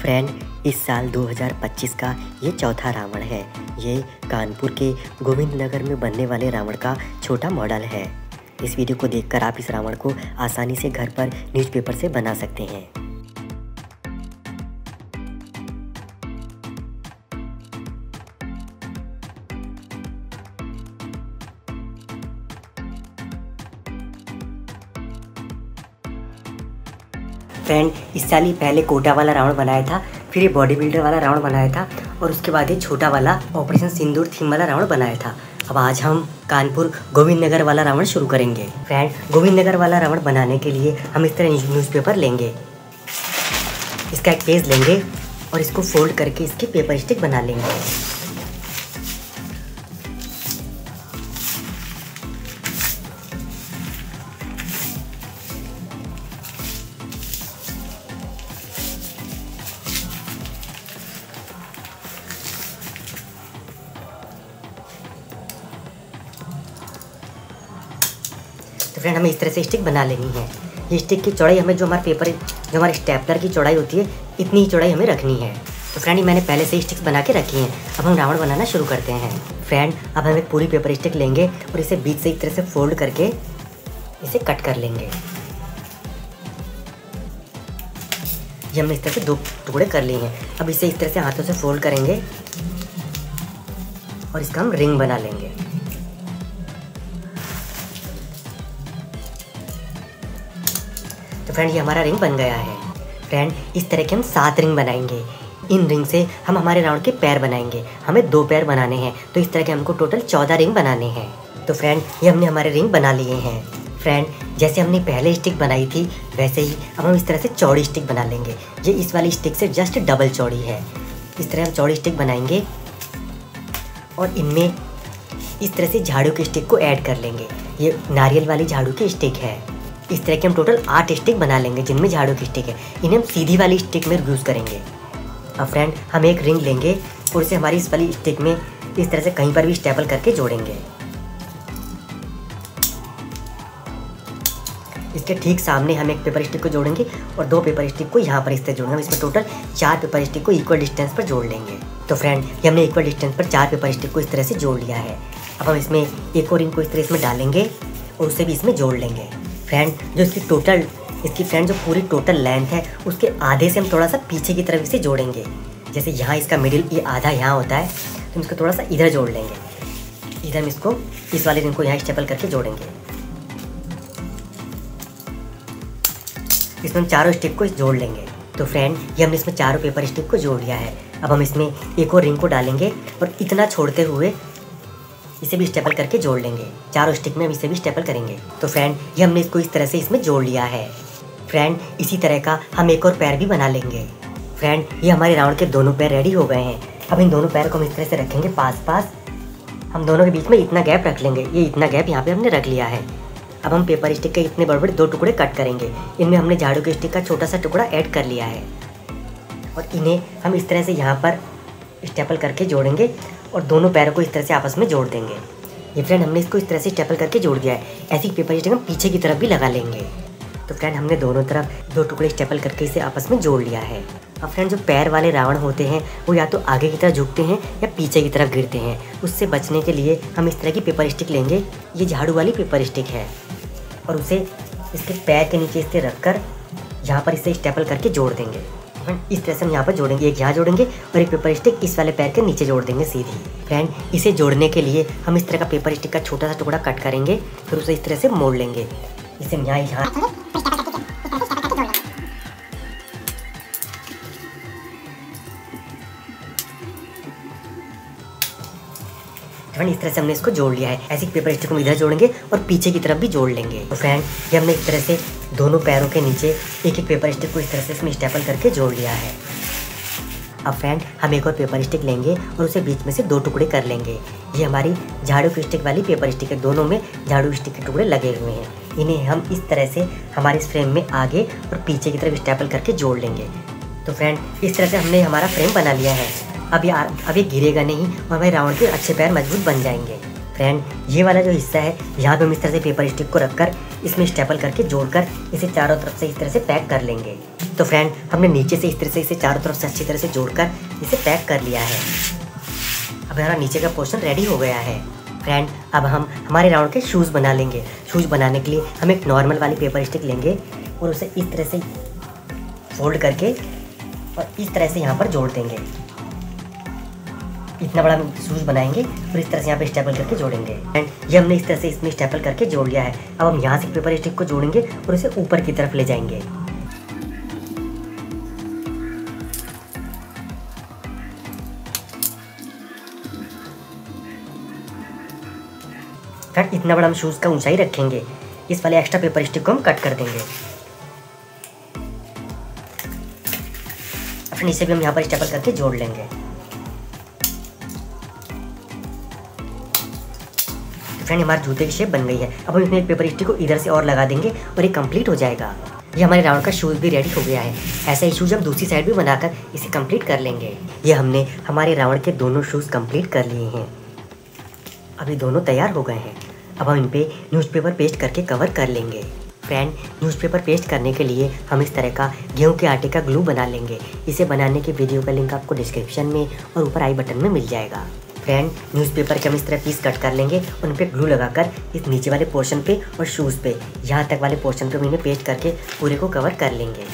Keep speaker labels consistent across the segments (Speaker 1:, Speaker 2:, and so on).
Speaker 1: Friend, इस साल 2025 का ये चौथा रावण है। ये कानपुर के गोविंद नगर में बनने वाले रावण का छोटा मॉडल है। इस वीडियो को देखकर आप इस रावण को आसानी से घर पर न्यूज़पेपर से बना सकते हैं। फ्रेंड, इस साल ही पहले कोटा वाला रावण बनाया था, फिर ये बॉडी बिल्डर वाला रावण बनाया था और उसके बाद ये छोटा वाला ऑपरेशन सिंदूर थीम वाला रावण बनाया था। अब आज हम कानपुर गोविंद नगर वाला रावण शुरू करेंगे। फ्रेंड, गोविंद नगर वाला रावण बनाने के लिए हम इस तरह न्यूज़पेपर लेंगे, इसका एक पेज लेंगे और इसको फोल्ड करके इसके पेपर स्टिक बना लेंगे। तो फ्रेंड, हमें इस तरह से स्टिक बना लेनी है। ये स्टिक की चौड़ाई हमें जो हमारे स्टेपलर की चौड़ाई होती है, इतनी ही चौड़ाई हमें रखनी है। तो फ्रेंड, मैंने पहले से ही स्टिक्स बना के रखी हैं। अब हम रावण बनाना शुरू करते हैं। फ्रेंड, अब हम एक पूरी पेपर स्टिक लेंगे और इसे बीच से इस तरह से फोल्ड करके इसे कट कर लेंगे। ये हमने इस तरह से दो टुकड़े कर लिए हैं। अब इसे इस तरह से हाथों से फोल्ड करेंगे और इसका हम रिंग बना लेंगे। तो फ्रेंड, ये हमारा रिंग बन गया है। फ्रेंड, इस तरह के हम 7 रिंग बनाएंगे। इन रिंग से हम हमारे रावण के पैर बनाएंगे। हमें 2 पैर बनाने हैं, तो इस तरह के हमको टोटल 14 रिंग बनाने हैं। तो फ्रेंड, ये हमने हमारे रिंग बना लिए हैं। फ्रेंड, जैसे हमने पहले स्टिक बनाई थी वैसे ही अब हम इस तरह से चौड़ी स्टिक बना लेंगे। ये इस वाली स्टिक से जस्ट डबल चौड़ी है। इस तरह हम चौड़ी स्टिक बनाएंगे और इनमें इस तरह से झाड़ू की स्टिक को ऐड कर लेंगे। ये नारियल वाली झाड़ू की स्टिक है। इस तरह के हम टोटल 8 स्टिक बना लेंगे जिनमें झाड़ू की स्टिक है। इन्हें हम सीधी वाली स्टिक में यूज़ करेंगे। अब फ्रेंड, हम एक रिंग लेंगे और इसे हमारी इस वाली स्टिक में इस तरह से कहीं पर भी स्टेपल करके जोड़ेंगे। इसके ठीक सामने हम एक पेपर स्टिक को जोड़ेंगे और 2 पेपर स्टिक को यहाँ पर इस तरह जोड़ेंगे। हम इसमें टोटल 4 पेपर स्टिक को इक्वल डिस्टेंस पर जोड़ लेंगे। तो फ्रेंड, ये हमने इक्वल डिस्टेंस पर 4 पेपर स्टिक को इस तरह से जोड़ लिया है। अब हम इसमें एक और रिंग को इस तरह इसमें डालेंगे और उसे भी इसमें जोड़ लेंगे। फ्रेंड, जो इसकी जो पूरी टोटल लेंथ है उसके आधे से हम थोड़ा सा पीछे की तरफ इसे जोड़ेंगे। जैसे यहाँ इसका मिडिल ये आधा यहाँ होता है, तो इसको थोड़ा सा इधर जोड़ लेंगे। इधर हम इसको इस वाले रिंग को यहाँ स्टेपल करके जोड़ेंगे। इसमें हम चारों स्टिक को जोड़ लेंगे। तो फ्रेंड, ये हमने इसमें चारों पेपर स्टिक को जोड़ लिया है। अब हम इसमें एक और रिंग को डालेंगे और इतना छोड़ते हुए इसे भी स्टेपल करके जोड़ लेंगे। चारों स्टिक में हम इसे भी स्टेपल करेंगे। तो फ्रेंड, ये हमने इसको इस तरह से इसमें जोड़ लिया है। फ्रेंड, इसी तरह का हम एक और पैर भी बना लेंगे। फ्रेंड, ये हमारे रावण के दोनों पैर रेडी हो गए हैं। अब इन दोनों पैर को हम इस तरह से रखेंगे पास। हम दोनों के बीच में इतना गैप रख लेंगे। ये इतना गैप यहाँ पे हमने रख लिया है। अब हम पेपर स्टिक के इतने बड़े बड़े 2 टुकड़े कट करेंगे। इनमें हमने झाड़ू के स्टिक का छोटा सा टुकड़ा ऐड कर लिया है और इन्हें हम इस तरह से यहाँ पर स्टेपल करके जोड़ेंगे और दोनों पैरों को इस तरह से आपस में जोड़ देंगे। ये फ्रेंड, हमने इसको इस तरह से स्टेपल करके जोड़ दिया है। ऐसी पेपर स्टिक हम पीछे की तरफ भी लगा लेंगे। तो फ्रेंड, हमने दोनों तरफ 2 टुकड़े स्टेपल करके इसे आपस में जोड़ लिया है। अब फ्रेंड, जो पैर वाले रावण होते हैं वो या तो आगे की तरफ झुकते हैं या पीछे की तरफ गिरते हैं। उससे बचने के लिए हम इस तरह की पेपर स्टिक लेंगे। ये झाड़ू वाली पेपर स्टिक है और उसे इसके पैर के नीचे इसे रखकर यहाँ पर इसे स्टेपल करके जोड़ देंगे। इस तरह से हम यहाँ पर जोड़ेंगे। एक यहाँ जोड़ेंगे और एक पेपर स्टिक इस वाले पैर के नीचे जोड़ देंगे सीधी। फ्रेंड, इसे जोड़ने के लिए हम इस तरह का पेपर स्टिक का छोटा सा टुकड़ा कट करेंगे, फिर उसे इस तरह से मोड़ लेंगे। इसे हम यहाँ फ्रेंड, इस तरह से हमने इसको जोड़ लिया है। ऐसी पेपर स्टिक को इधर जोड़ेंगे और पीछे की तरफ भी जोड़ लेंगे। तो फ्रेंड, ये हमने इस तरह से दोनों पैरों के नीचे एक पेपर स्टिक को इस तरह से इसमें स्टेपल करके जोड़ लिया है। अब फ्रेंड, हम एक और पेपर स्टिक लेंगे और उसे बीच में से 2 टुकड़े कर लेंगे। ये हमारी झाड़ू की स्टिक वाली पेपर स्टिक है। दोनों में झाड़ू स्टिक के टुकड़े लगे हुए हैं। इन्हें हम इस तरह से हमारे इस फ्रेम में आगे और पीछे की तरफ स्टेपल करके जोड़ लेंगे। तो फ्रेंड, इस तरह से हमने हमारा फ्रेम बना लिया है। अब ये गिरेगा नहीं और हमारे रावण के अच्छे पैर मजबूत बन जाएंगे। फ्रेंड ये वाला जो हिस्सा है यहाँ पे हम इस तरह से पेपर स्टिक को रखकर इसमें स्टेपल करके जोड़कर इसे चारों तरफ से इस तरह से पैक कर लेंगे। तो फ्रेंड हमने नीचे से इस तरह से इसे चारों तरफ से अच्छी तरह से जोड़कर इसे पैक कर लिया है। अब हमारा नीचे का पोर्शन रेडी हो गया है। फ्रेंड अब हम हमारे राउंड के शूज़ बना लेंगे। शूज़ बनाने के लिए हम एक नॉर्मल वाली पेपर स्टिक लेंगे और उसे इस तरह से फोल्ड करके और इस तरह से यहाँ पर जोड़ देंगे। इतना बड़ा हम शूज़ बनाएंगे और इस तरह से यहाँ पे स्टेपल करके जोड़ेंगे। एंड ये हमने इस तरह से इसमें स्टेपल करके जोड़ लिया है। अब हम यहाँ से पेपर स्टिक को जोड़ेंगे और उसे ऊपर की तरफ ले जाएंगे। फ्रेंड इतना बड़ा हम शूज़ का ऊंचाई रखेंगे। इस वाले एक्स्ट्रा पेपर स्टिक को हम कट कर देंगे। फिर इसे भी हम यहाँ पर स्टेपल करके जोड़ लेंगे। फ्रेंड हमारे जूते की शेप बन गई है। अब हम इसमें एक पेपर स्टिक को इधर से और लगा देंगे और ये कंप्लीट हो जाएगा। ये हमारे राउंड का शूज़ भी रेडी हो गया है। ऐसा ही शूज़ हम दूसरी साइड भी बनाकर इसे कंप्लीट कर लेंगे। ये हमने हमारे राउंड के दोनों शूज़ कंप्लीट कर लिए हैं। अभी दोनों तैयार हो गए हैं। अब हम इन पे न्यूज़पेपर पेस्ट करके कवर कर लेंगे। फ्रेंड न्यूज़पेपर पेस्ट करने के लिए हम इस तरह का गेहूं के आटे का ग्लू बना लेंगे। इसे बनाने की वीडियो का लिंक आपको डिस्क्रिप्शन में और ऊपर आई बटन में मिल जाएगा। फ्रेंड न्यूज़पेपर के हम इस तरह पीस कट कर लेंगे, उन पे ग्लू लगाकर इस नीचे वाले पोर्शन पे और शूज़ पे यहाँ तक वाले पोर्शन पे हम इन्हें पेस्ट करके पूरे को कवर कर लेंगे।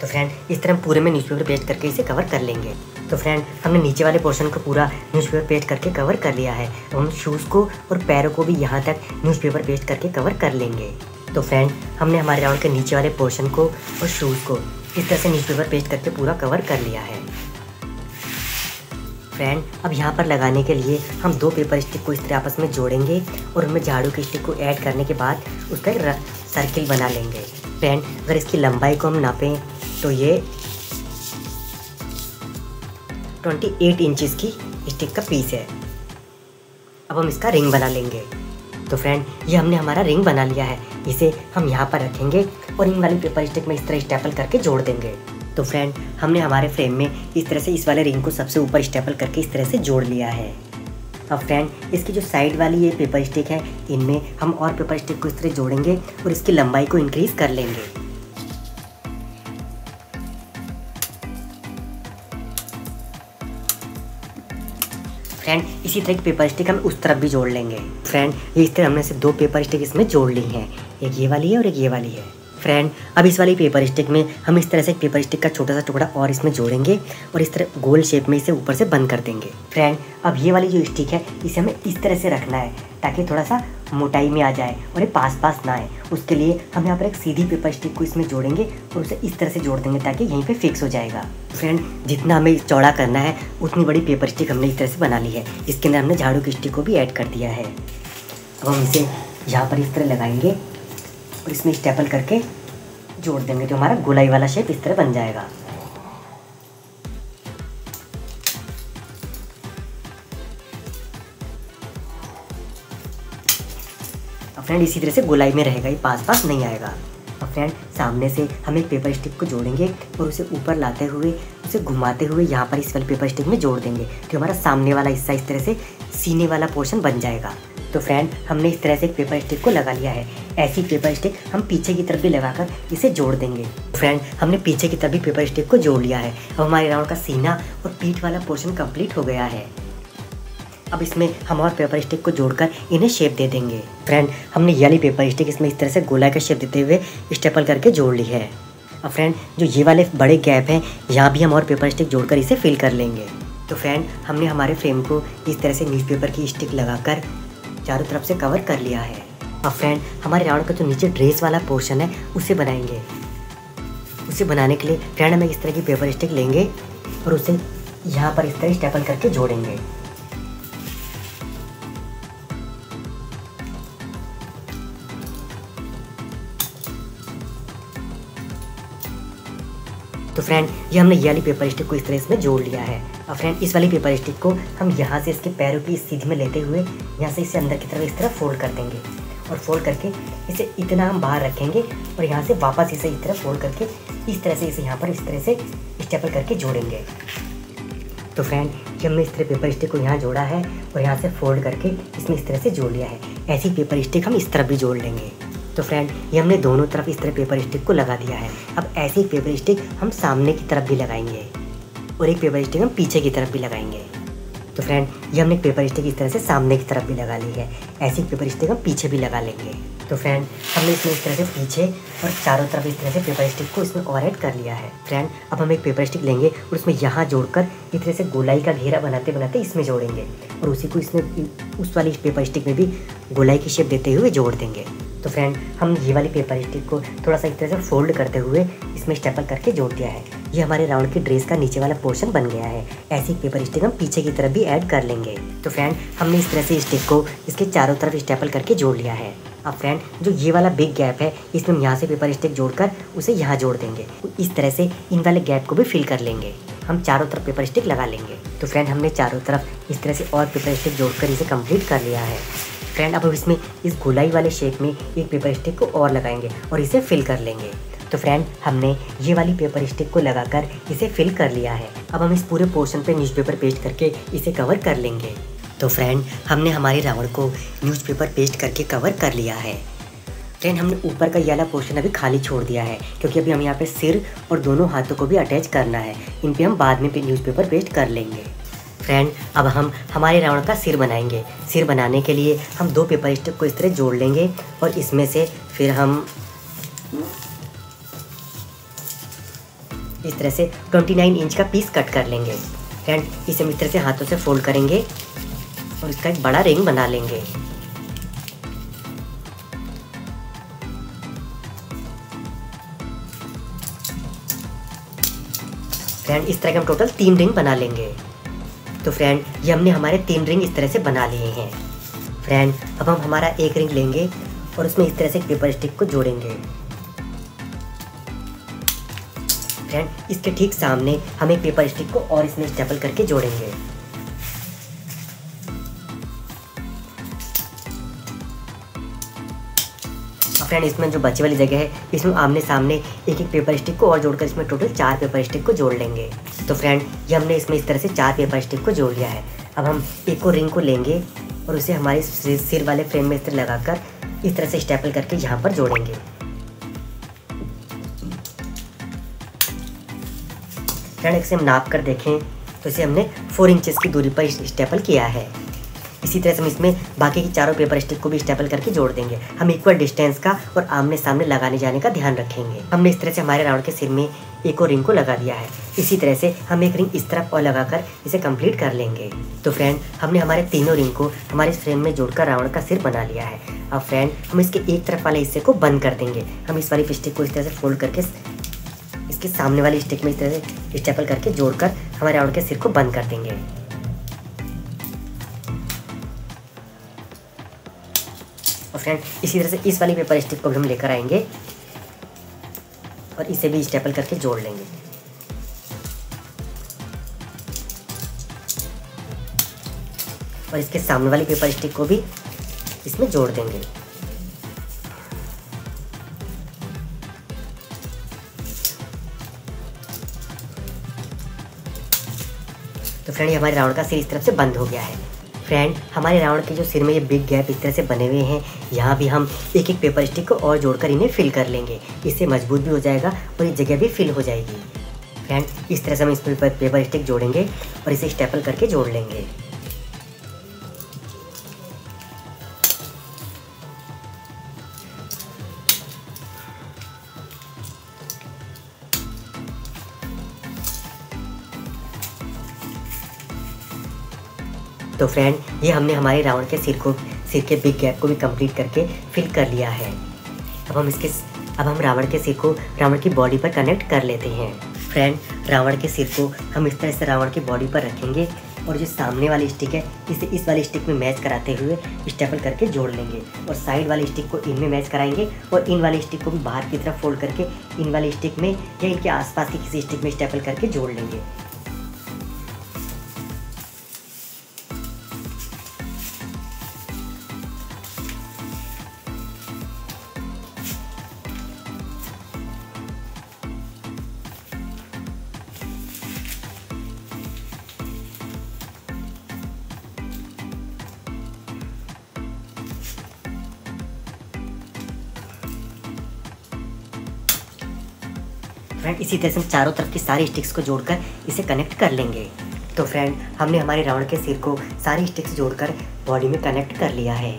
Speaker 1: तो फ्रेंड इस तरह हम पूरे में न्यूज़पेपर पेस्ट करके इसे कवर कर लेंगे। तो फ्रेंड हमने नीचे वाले पोर्शन को पूरा न्यूज़पेपर पेस्ट करके कवर कर लिया है। तो हम शूज़ को और पैरों को भी यहाँ तक न्यूज़पेपर पेस्ट करके कवर कर लेंगे। तो फ्रेंड हमने हमारे राउंड के नीचे वाले पोर्शन को और शूज़ को इस तरह से न्यूज़पेपर पेस्ट करके पूरा कवर कर लिया है। फ्रेंड अब यहाँ पर लगाने के लिए हम दो पेपर स्टिक को इस तरह आपस में जोड़ेंगे और उनमें झाड़ू की स्टिक को ऐड करने के बाद उसका एक सर्किल बना लेंगे। फ्रेंड अगर इसकी लंबाई को हम नापें तो ये 28 इंचेस की स्टिक का पीस है। अब हम इसका रिंग बना लेंगे। तो फ्रेंड ये हमने हमारा रिंग बना लिया है। इसे हम यहाँ पर रखेंगे और इन वाली पेपर स्टिक में इस तरह स्टेपल करके जोड़ देंगे। तो फ्रेंड हमने हमारे फ्रेम में इस तरह से इस वाले रिंग को सबसे ऊपर स्टेपल करके इस तरह से जोड़ लिया है। अब फ्रेंड इसकी जो साइड वाली ये पेपर स्टिक है इनमें हम और पेपर स्टिक को इस तरह जोड़ेंगे और इसकी लंबाई को इंक्रीज कर लेंगे। फ्रेंड इसी तरह की पेपर स्टिक हम उस तरफ भी जोड़ लेंगे। फ्रेंड ये इस तरह हमने से दो पेपर स्टिक इसमें जोड़ ली हैं, एक ये वाली है और एक ये वाली है। फ्रेंड अब इस वाली पेपर स्टिक में हम इस तरह से एक पेपर स्टिक का छोटा सा टुकड़ा और इसमें जोड़ेंगे और इस तरह गोल शेप में इसे ऊपर से बंद कर देंगे। फ्रेंड अब ये वाली जो स्टिक है इसे हमें इस तरह से रखना है ताकि थोड़ा सा मोटाई में आ जाए और ये पास पास ना आए। उसके लिए हम यहाँ पर एक सीधी पेपर स्टिक को इसमें जोड़ेंगे और उसे इस तरह से जोड़ देंगे ताकि यहीं पे फिक्स हो जाएगा। फ्रेंड जितना हमें चौड़ा करना है उतनी बड़ी पेपर स्टिक हमने इस तरह से बना ली है। इसके अंदर हमने झाड़ू की स्टिक को भी ऐड कर दिया है। अब हम इसे यहाँ पर इस तरह लगाएंगे और इसमें स्टेपल करके जोड़ देंगे तो हमारा गोलाई वाला शेप इस तरह बन जाएगा। अब फ्रेंड इसी तरह से गोलाई में रहेगा, ये पास पास नहीं आएगा। अब फ्रेंड सामने से हम एक पेपर स्टिक को जोड़ेंगे और उसे ऊपर लाते हुए उसे घुमाते हुए यहाँ पर इस वाले पेपर स्टिक में जोड़ देंगे तो हमारा सामने वाला हिस्सा इस तरह से सीने वाला पोर्शन बन जाएगा। तो फ्रेंड हमने इस तरह से एक पेपर स्टिक को लगा लिया है। ऐसी पेपर स्टिक हम पीछे की तरफ भी लगाकर इसे जोड़ देंगे। फ्रेंड हमने पीछे की तरफ भी पेपर स्टिक को जोड़ लिया है। अब हमारे राउंड का सीना और पीठ वाला पोर्शन कंप्लीट हो गया है। अब इसमें हम और पेपर स्टिक को जोड़कर इन्हें शेप दे देंगे। फ्रेंड हमने ये वाली पेपर स्टिक इसमें इस तरह से गोलाई का शेप देते हुए स्टेपल करके जोड़ ली है। अब फ्रेंड जो ये वाले बड़े गैप हैं यहाँ भी हम और पेपर स्टिक जोड़कर इसे फिल कर लेंगे। तो फ्रेंड हमने हमारे फ्रेम को इस तरह से न्यूज़पेपर की स्टिक लगाकर चारों तरफ से कवर कर लिया है। अब फ्रेंड हमारे राउंड का जो नीचे ड्रेस वाला पोर्शन है उसे बनाएंगे। उसे बनाने के लिए फ्रेंड हम इस तरह की पेपर स्टिक लेंगे और उसे यहाँ पर इस तरह स्टेपल करके जोड़ेंगे। तो फ्रेंड ये हमने ये वाली पेपर स्टिक को इस तरह इसमें जोड़ लिया है। और फ्रेंड इस वाली पेपर स्टिक को हम यहाँ से इसके पैरों की सीधी में लेते हुए यहाँ से इसे अंदर की तरफ इस तरह फोल्ड कर देंगे और फोल्ड करके इसे इतना हम बाहर रखेंगे और यहाँ से वापस इसे इस तरह फोल्ड करके इस तरह से इसे यहाँ पर इस तरह से स्टेपल करके जोड़ेंगे। तो फ्रेंड ये हमने इस तरह पेपर स्टिक को यहाँ जोड़ा है और यहाँ से फोल्ड करके इसमें इस तरह से जोड़ लिया है। ऐसी पेपर स्टिक हम इस तरफ भी जोड़ लेंगे। तो फ्रेंड ये हमने दोनों तरफ इस तरह पेपर स्टिक को लगा दिया है। अब ऐसी एक पेपर स्टिक हम सामने की तरफ भी लगाएंगे और एक पेपर स्टिक हम पीछे की तरफ भी लगाएंगे। तो फ्रेंड ये हमने एक पेपर स्टिक इस तरह से सामने की तरफ भी लगा ली है। ऐसी एक पेपर स्टिक हम पीछे भी लगा लेंगे। तो फ्रेंड हमने इसमें इस तरह से पीछे और चारों तरफ इस तरह से पेपर स्टिक को इसमें और ऐड कर लिया है। फ्रेंड अब हम एक पेपर स्टिक लेंगे और उसमें यहाँ जोड़कर इस तरह से गोलाई का घेरा बनाते बनाते इसमें जोड़ेंगे और उसी को इसमें उस वाली पेपर स्टिक में भी गोलाई की शेप देते हुए जोड़ देंगे। तो फ्रेंड हम ये वाली पेपर स्टिक को थोड़ा सा इस तरह से फोल्ड करते हुए इसमें स्टेपल करके जोड़ दिया है। ये हमारे राउंड की ड्रेस का नीचे वाला पोर्शन बन गया है। ऐसी पेपर स्टिक हम पीछे की तरफ भी ऐड कर लेंगे। तो फ्रेंड हमने इस तरह से स्टिक को इसके चारों तरफ स्टेपल करके जोड़ लिया है। अब फ्रेंड जो ये वाला बिग गैप है इसमें हम यहाँ से पेपर स्टिक जोड़कर उसे यहाँ जोड़ देंगे। इस तरह से इन वाले गैप को भी फिल कर लेंगे। हम चारों तरफ पेपर स्टिक लगा लेंगे। तो फ्रेंड हमने चारों तरफ इस तरह से और पेपर स्टिक जोड़कर इसे कंप्लीट कर लिया है। फ्रेंड अब हम इसमें इस गोलाई वाले शेप में एक पेपर स्टिक को और लगाएंगे और इसे फिल कर लेंगे। तो फ्रेंड हमने ये वाली पेपर स्टिक को लगाकर इसे फिल कर लिया है। अब हम इस पूरे पोर्शन पे न्यूज़पेपर पेस्ट करके इसे कवर कर लेंगे। तो फ्रेंड हमने हमारे रावण को न्यूज़पेपर पेस्ट करके कवर कर लिया है। फ्रेंड हमने ऊपर का ये वाला पोर्शन अभी खाली छोड़ दिया है क्योंकि अभी हम यहाँ पे सिर और दोनों हाथों को भी अटैच करना है। इन पे हम बाद में न्यूज़पेपर पेस्ट कर लेंगे। फ्रेंड अब हम हमारे रावण का सिर बनाएंगे। सिर बनाने के लिए हम दो पेपर स्टिक को इस तरह जोड़ लेंगे और इसमें से फिर हम इस तरह से 29 इंच का पीस कट कर लेंगे। फ्रेंड इसे हम इस तरह से हाथों से फोल्ड करेंगे और इसका एक बड़ा रिंग बना लेंगे। फ्रेंड इस तरह के हम टोटल 3 रिंग बना लेंगे। तो फ्रेंड ये हमने हमारे 3 रिंग इस तरह से बना लिए हैं। फ्रेंड अब हम हमारा एक रिंग लेंगे और उसमें इस तरह से पेपर स्टिक को जोड़ेंगे। फ्रेंड इसके ठीक सामने हम एक पेपर स्टिक को और इसमें स्टेपल करके जोड़ेंगे। फ्रेंड इसमें जो बचे वाली जगह है इसमें आमने सामने एक एक पेपर स्टिक को और जोड़कर इसमें टोटल 4 पेपर स्टिक को जोड़ लेंगे। तो फ्रेंड ये हमने इसमें इस तरह से 4 पेपर स्टिक को जोड़ लिया है। अब हम एक और रिंग को लेंगे और उसे हमारे सिर वाले फ्रेम में इस तरह लगाकर इस तरह से स्टेपल करके यहाँ पर जोड़ेंगे। फ्रेंड इसे हम नाप कर देखें तो इसे हमने 4 इंचेस की दूरी पर स्टेपल किया है। इसी तरह से हम इसमें बाकी की चारों पेपर स्टिक को भी स्टेपल करके जोड़ देंगे। हम इक्वल डिस्टेंस का और आमने सामने लगाने जाने का ध्यान रखेंगे। हमने इस तरह से हमारे रावण के सिर में एक और रिंग को लगा दिया है। इसी तरह से हम एक रिंग इस तरफ और लगाकर इसे कंप्लीट कर लेंगे। तो फ्रेंड हमने हमारे तीनों रिंग को हमारे फ्रेम में जोड़कर रावण का सिर बना लिया है। अब फ्रेंड हम इसके एक तरफ वाले हिस्से को बंद कर देंगे। हम इस वाली स्टिक को इस तरह से फोल्ड करके इसके सामने वाली स्टिक में इस तरह से स्टेपल करके जोड़कर हमारे रावण के सिर को बंद कर देंगे। और फ्रेंड इसी तरह से इस वाली पेपर स्टिक को भी हम लेकर आएंगे और इसे भी स्टेपल करके जोड़ लेंगे। और इसके सामने वाली पेपर स्टिक को भी इसमें जोड़ देंगे। तो फ्रेंड हमारे रावण का सिर इस तरफ से बंद हो गया है। फ्रेंड हमारे रावण के जो सिर में ये बिग गैप इस तरह से बने हुए हैं, यहाँ भी हम एक एक पेपर स्टिक को और जोड़कर इन्हें फिल कर लेंगे। इससे मजबूत भी हो जाएगा और ये जगह भी फिल हो जाएगी। फ्रेंड इस तरह से हम इस पेपर स्टिक जोड़ेंगे और इसे स्टेपल करके जोड़ लेंगे। तो फ्रेंड ये हमने हमारे रावण के सिर के बिग गैप को भी कंप्लीट करके फिल कर लिया है। अब हम रावण के सिर को रावण की बॉडी पर कनेक्ट कर लेते हैं। फ्रेंड रावण के सिर को हम इस तरह से रावण की बॉडी पर रखेंगे और जो सामने वाली स्टिक है इसे इस वाली स्टिक में मैच कराते हुए स्टेपल करके जोड़ लेंगे, और साइड वाली स्टिक को इनमें मैच कराएंगे और इन वाली स्टिक को भी बाहर की तरफ फोल्ड करके इन वाली स्टिक में या इनके आसपास की किसी स्टिक में स्टेपल करके जोड़ लेंगे। फ्रेंड इसी तरह से हम चारों तरफ की सारी स्टिक्स को जोड़कर इसे कनेक्ट कर लेंगे। तो फ्रेंड हमने हमारे रावण के सिर को सारी स्टिक्स जोड़कर बॉडी में कनेक्ट कर लिया है।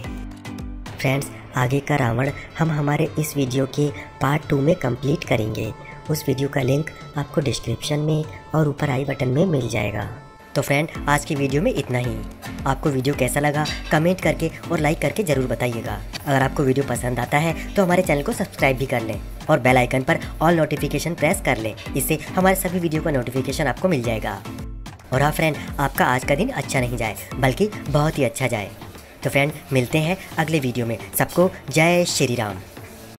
Speaker 1: फ्रेंड्स आगे का रावण हम हमारे इस वीडियो के पार्ट 2 में कंप्लीट करेंगे। उस वीडियो का लिंक आपको डिस्क्रिप्शन में और ऊपर आई बटन में मिल जाएगा। तो फ्रेंड आज की वीडियो में इतना ही। आपको वीडियो कैसा लगा कमेंट करके और लाइक करके ज़रूर बताइएगा। अगर आपको वीडियो पसंद आता है तो हमारे चैनल को सब्सक्राइब भी कर लें और बेल आइकन पर ऑल नोटिफिकेशन प्रेस कर लें। इससे हमारे सभी वीडियो का नोटिफिकेशन आपको मिल जाएगा। और हाँ फ्रेंड, आपका आज का दिन अच्छा नहीं जाए बल्कि बहुत ही अच्छा जाए। तो फ्रेंड मिलते हैं अगले वीडियो में। सबको जय श्री राम।